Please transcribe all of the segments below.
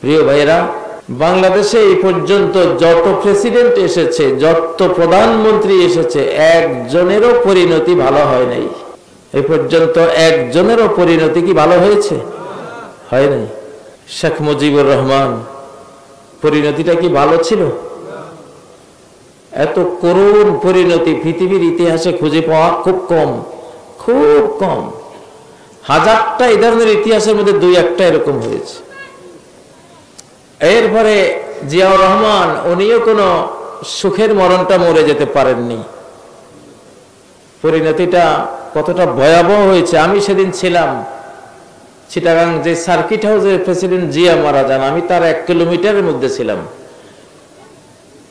প্রিয় ভাইরা, বাংলাদেশে এই পর্যন্ত যত প্রেসিডেন্ট এসেছে, যত প্রধানমন্ত্রী এসেছে, একজনেরও পরিণতি ভালো হয় নাই। এই পর্যন্ত একজনেরও পরিণতি কি ভালো হয়েছে? হয় নাই। শেখ মুজিবুর রহমান পরিণতিটা কি ভালো ছিল? এত করুণ পরিণতি পৃথিবীর ইতিহাসে খুঁজে পাওয়া খুব কম, খুব কম। হাজারটা এই ধরনের ইতিহাসের মধ্যে দুই একটা এরকম হয়েছে। এরপরে জিয়াউর রহমান, উনিও কোনো সুখের মরণটা মরে যেতে পারেননি। পরিণতিটা কতটা ভয়াবহ হয়েছে। আমি সেদিন ছিলাম চিটাগাং, যে সার্কিট হাউসের প্রেসিডেন্ট জিয়া মারা যান, আমি তার 1 কিলোমিটারের মধ্যে ছিলাম।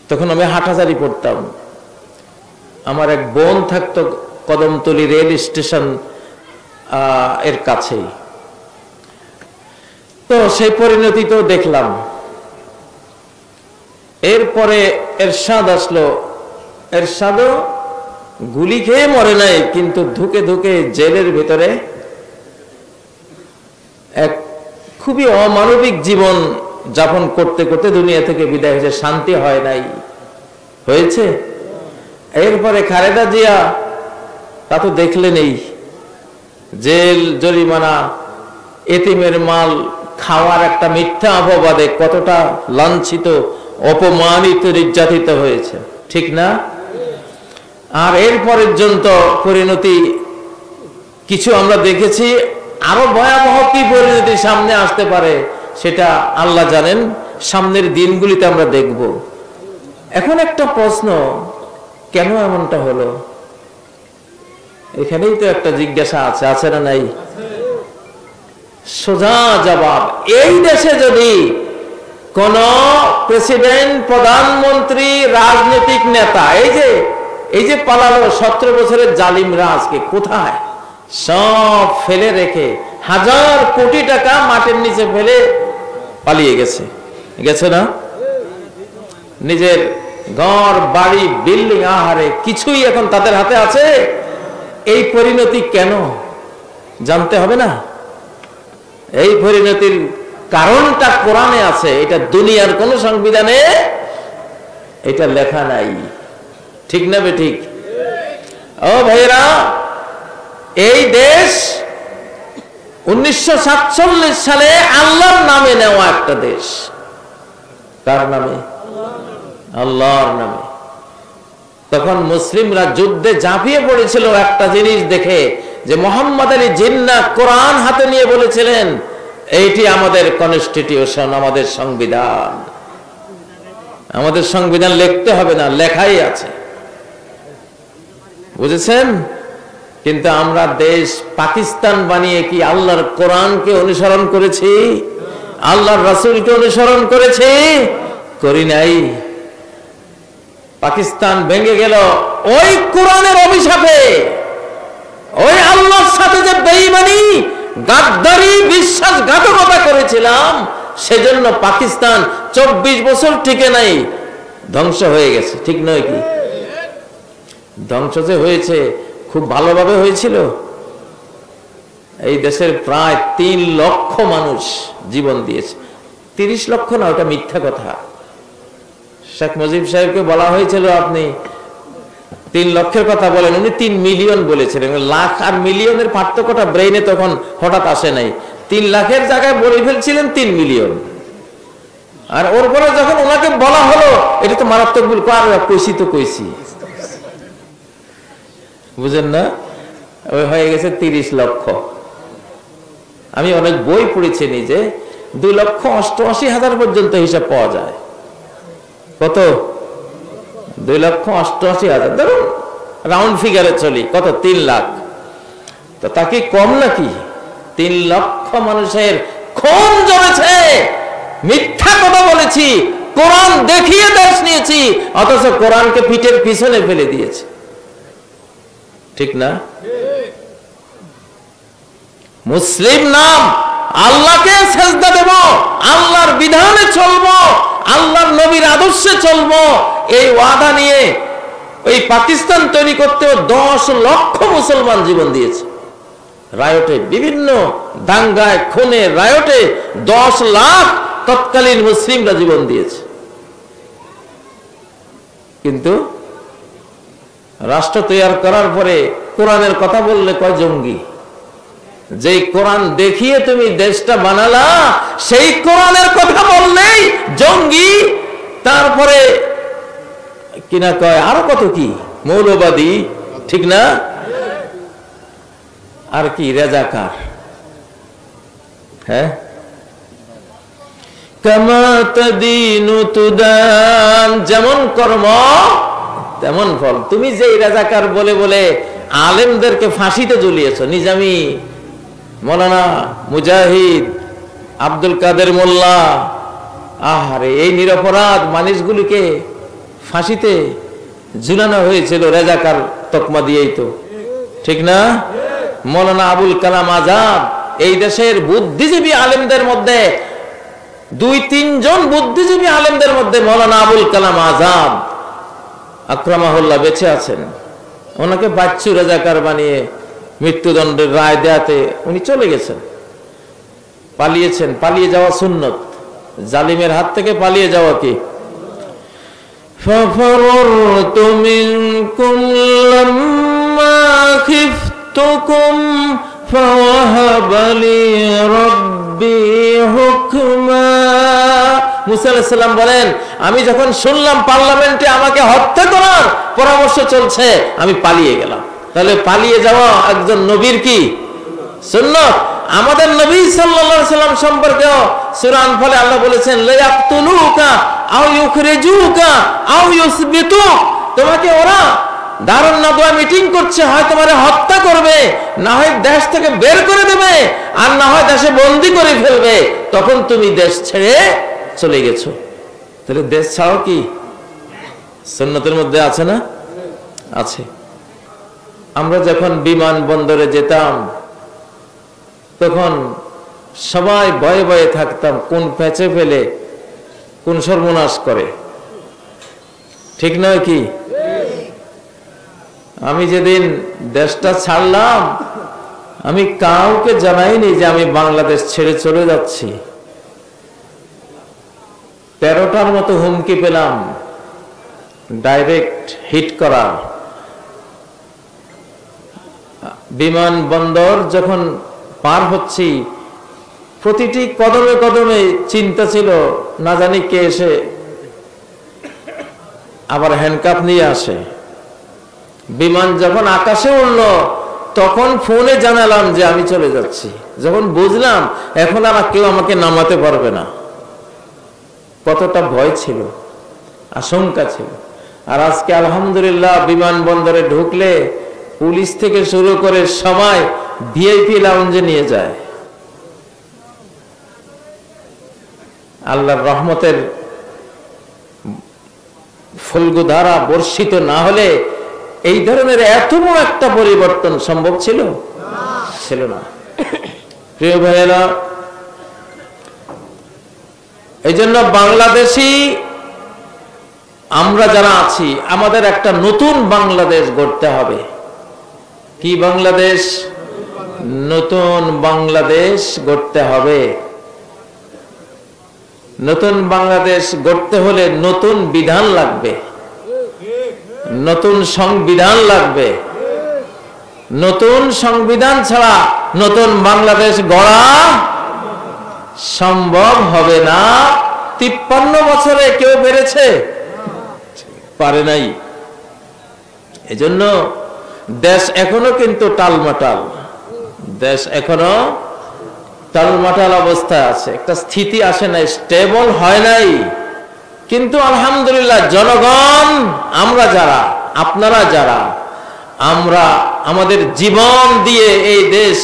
তখন আমি হাঁটাচারি পড়তাম। আমার এক বোন থাকতো কদমতলী রেল স্টেশন এর কাছেই। তো সেই পরিণতি তো দেখলাম। এরপরে এরশাদ আসলো। এরশাদও গুলি খেয়ে মরে নাই, কিন্তু ধুকে ধুকে জেলের ভিতরে এক খুবই অমানবিক জীবন যাপন করতে করতে দুনিয়া থেকে বিদায় হয়েছে। শান্তি হয় নাই, হয়েছে। এরপরে খালেদা জিয়া, তা তো দেখলেনই, জেল, জরিমানা, এতিমের মাল খাওয়ার একটা মিথ্যা অপবাদে কতটা লাঞ্ছিত, অপমানিত, নির্যাতিত হয়েছে, ঠিক না? আর এর পর্যন্ত পরিণতি কিছু আমরা দেখেছি। আরো ভয়াবহ কি পরিণতি সামনে আসতে পারে সেটা আল্লাহ জানেন। সামনের দিনগুলিতে আমরা দেখব। এখন একটা প্রশ্ন, কেন এমনটা হলো? এখানেই তো একটা জিজ্ঞাসা আছে, আছে না নাই? সোজা জবাব, এই দেশে যদি কোন প্রেসিডেন্ট, প্রধানমন্ত্রী, রাজনৈতিক নেতা, এই যে পালালো 17 বছরের জালিমরা আজকে কোথায়? সব ফেলে রেখে হাজার কোটি টাকা মাটির নিচে ফেলে পালিয়ে গেছে, গেছে না? নিজের ঘর বাড়ি বিল্ডিং, আহারে কিছুই এখন তাদের হাতে আছে। এই পরিণতি কেন জানতে হবে না? এই পরিণতির কারণটা কোরআনে আছে, এটা দুনিয়ার কোন সংবিধানে এটা লেখা নাই, ঠিক না বেঠিক? ও ভাইরা, এই দেশ 1947 সালে আল্লাহর নামে নেওয়া একটা দেশ। কার নামে? আল্লাহর নামে। তখন মুসলিমরা যুদ্ধে ঝাঁপিয়ে পড়েছিল একটা জিনিস দেখে, যে মোহাম্মদ আলী জিন্নাহ কোরআন হাতে নিয়ে বলেছিলেন, এইটি আমাদের কনস্টিটিউশন, আমাদের সংবিধান। আমাদের সংবিধান লিখতে হবে না, লেখাই আছে, বুঝেছেন? কিন্তু আমরা দেশ পাকিস্তান বানিয়ে কি আল্লাহর কোরআনকে অনুসরণ করেছি? আল্লাহর রাসূলকে অনুসরণ করেছি? করি নাই। পাকিস্তান ভেঙে গেল ওই কোরআনের অভিশাপে। ওই আল্লাহর সাথে যে বেঈমানি, গাদ্দারি, বিশ্বাসঘাতকতা করেছিলাম, সেজন্য পাকিস্তান 24 বছর টিকে নাই, ধ্বংস হয়ে গেছে, ঠিক নয় কি? ধ্বংস যে হয়েছে খুব ভালোভাবে হয়েছিল। এই দেশের প্রায় 3 লক্ষ মানুষ জীবন দিয়েছে। 30 লক্ষ না, ওটা মিথ্যা কথা। শেখ মুজিব সাহেবকে বলা হয়েছিল আপনি 3 লক্ষের কথা বলেন, উনি 3 মিলিয়ন বলেছিলেন। লাখ আর মিলিয়নের পার্থক্যটা ব্রেইনে তখন হঠাৎ আসে নাই। 3 লাখের জায়গায় বলে ফেলছিলেন 3 মিলিয়ন। আর ওর পরে যখন ওনাকে বলা হলো এটা তো মারাত্মক ভুল, কইছি তো কইছি, বুঝেন না? ওই হয়ে গেছে 30 লক্ষ। আমি অনেক বই পড়েছি নিজে, 2,88,000 পর্যন্ত হিসাব পাওয়া যায়। কত? 2,88,000, ধরুন রাউন্ড ফিগারে চলি, কত? 3 লাখ। তো তা কি কম নাকি? 3 লক্ষ মানুষের খুন জমেছে, মিথ্যা কথা বলেছি, কোরআন দেখিয়ে দেশ নিয়েছি, অথচ কোরআনকে পিঠের পিছনে ফেলে দিয়েছে, ঠিক না? মুসলিম নাম, আল্লাহকে সেজদা দেব, আল্লাহর বিধানে চলবো, আল্লাহর নবীর আদর্শে চলবো, এই ওয়াদা নিয়ে ওই পাকিস্তান তৈরি করতে 10 লক্ষ মুসলমান জীবন দিয়েছে। রায়টে, বিভিন্ন দাঙ্গায়, খুনে, রায়টে 10 লাখ তৎকালীন মুসলিমরা জীবন দিয়েছে। কিন্তু রাষ্ট্র তৈরি করার পরে কোরআনের কথা বললে কয় জঙ্গি। যেই কোরআন দেখিয়ে তুমি দেশটা বানালা, সেই কোরআনের কথা বললেই জঙ্গি। তারপরে কিনা কয় আরো কত কি, মৌলবাদী, ঠিক না? আর কি রাজাকার। হ্যাঁ, কামা তাদিনু তুদান, যেমন কর্ম তেমন ফল। তুমি যে রাজাকার বলে বলে আলেমদেরকে ফাঁসিতে ঝুলিয়েছ, নিজামী, মৌলানা মুজাহিদ, আব্দুল কাদের মোল্লা, আহারে এই নিরপরাধ মানুষগুলিকে ফাঁসিতে ঝুলানো হয়েছিল রাজাকার তকমা দিয়েই তো, ঠিক না? মৌলানা আবুল কালাম আজাদ, এই দেশের বুদ্ধিজীবী আলেমদের মধ্যে 2-3 জন বুদ্ধিজীবী আলেমদের মধ্যে মৌলানা আবুল কালাম আজাদ আকরামাহুল্লাহ বেঁচে আছেন। ওনাকে বাচ্চু রাজাকার বানিয়ে মৃত্যুদণ্ডের রায় দেয়াতে উনি চলে গেছেন, পালিয়েছেন। পালিয়ে যাওয়া সুন্নত, জালিমের হাত থেকে পালিয়ে যাওয়া কি? ফাফাররতু মিনকুম লাম্মা খিফতুকুম ফাওয়াহাবা লি রাব্বি হুকমা। মুসা আলাইহিস সালাম বলেন, আমি যখন শুনলাম পার্লামেন্টে আমাকে হত্যা করার পরামর্শ চলছে, আমি পালিয়ে গেলাম। তাহলে পালিয়ে যাওয়া একজন নবীর কি সুন্নাত। আমাদের নবী সাল্লাল্লাহু আলাইহি সাল্লাম সম্পর্কেও সূরা আনফালে আল্লাহ বলেছেন, লা ইয়াকতুলুকা আও ইউখরিজুকা আও ইউসবিতুক। তোমাকে ওরা দারুন নাদওয়া মিটিং করছে, হয় তোমারে হত্যা করবে, না হয় দেশ থেকে বের করে দেবে, আর না হয় দেশে বন্দী করে ফেলবে। তখন তুমি দেশ ছেড়ে চলে গেছো। তাহলে দেশ ছাড়াও কি সুন্নতের মধ্যে আছে না? আছে। আমরা যখন বিমানবন্দরে যেতাম তখন সবাই ভয়ে ভয়ে থাকতাম, কোন প্যাচে ফেলে কোন সর্বনাশ করে, ঠিক নয় কি? আমি যেদিন দেশটা ছাড়লাম, আমি কাউকে জানাইনি যে আমি বাংলাদেশ ছেড়ে চলে যাচ্ছি। 13টার মতো হুমকি পেলাম ডাইরেক্ট হিট করার। বিমানবন্দর যখন পার হচ্ছি, প্রতিটি কদমে কদমে চিন্তা ছিল, না জানি কে এসে আবার হ্যান্ডকাপ নিয়ে আসে। বিমান যখন আকাশে উঠল, তখন ফোনে জানালাম যে আমি চলে যাচ্ছি। যখন বুঝলাম এখন আর কেউ আমাকে নামাতে পারবে না, কতটা ভয় ছিল, আশঙ্কা ছিল। আর আজকে আলহামদুলিল্লাহ বিমানবন্দরে ঢুকলে পুলিশ থেকে শুরু করে সবাই ভিআইপি লাউঞ্জে নিয়ে যায়। আল্লাহর রহমতের ফলগুধারা বর্ষিত না হলে এই ধরনের এত বড় একটা পরিবর্তন সম্ভব ছিল না। প্রিয় ভাইয়েরা, এই জন্য বাংলাদেশি আমরা যারা আছি, আমাদের একটা নতুন বাংলাদেশ গড়তে হবে। কি বাংলাদেশ? নতুন বাংলাদেশ গড়তে হবে। নতুন বাংলাদেশ গড়তে হলে নতুন বিধান লাগবে, নতুন সংবিধান লাগবে। নতুন সংবিধান ছাড়া নতুন বাংলাদেশ গড়া সম্ভব হবে না। 53 বছরে কেউ পেরেছে? পারে নাই। এজন্য দেশ এখনো কিন্তু টালমাটাল, দেশ এখনো টালমাটাল অবস্থায় আছে, একটা স্থিতি আসে নাই, স্টেবল হয় নাই। কিন্তু আলহামদুলিল্লাহ জনগণ, আমরা যারা, আপনারা যারা, আমরা আমাদের জীবন দিয়ে এই দেশ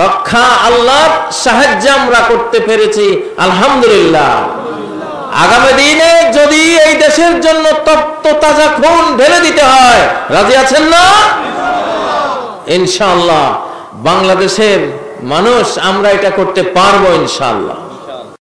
রক্ষা আল্লাহর সাহায্যে আমরা করতে পেরেছি, আলহামদুলিল্লাহ। আগামী দিনে যদি এই দেশের জন্য তপ্ত তাজা খুন ঢেলে দিতে হয়, রাজি আছেন না? ইনশাআল্লাহ বাংলাদেশের মানুষ আমরা এটা করতে পারবো ইনশাআল্লাহ।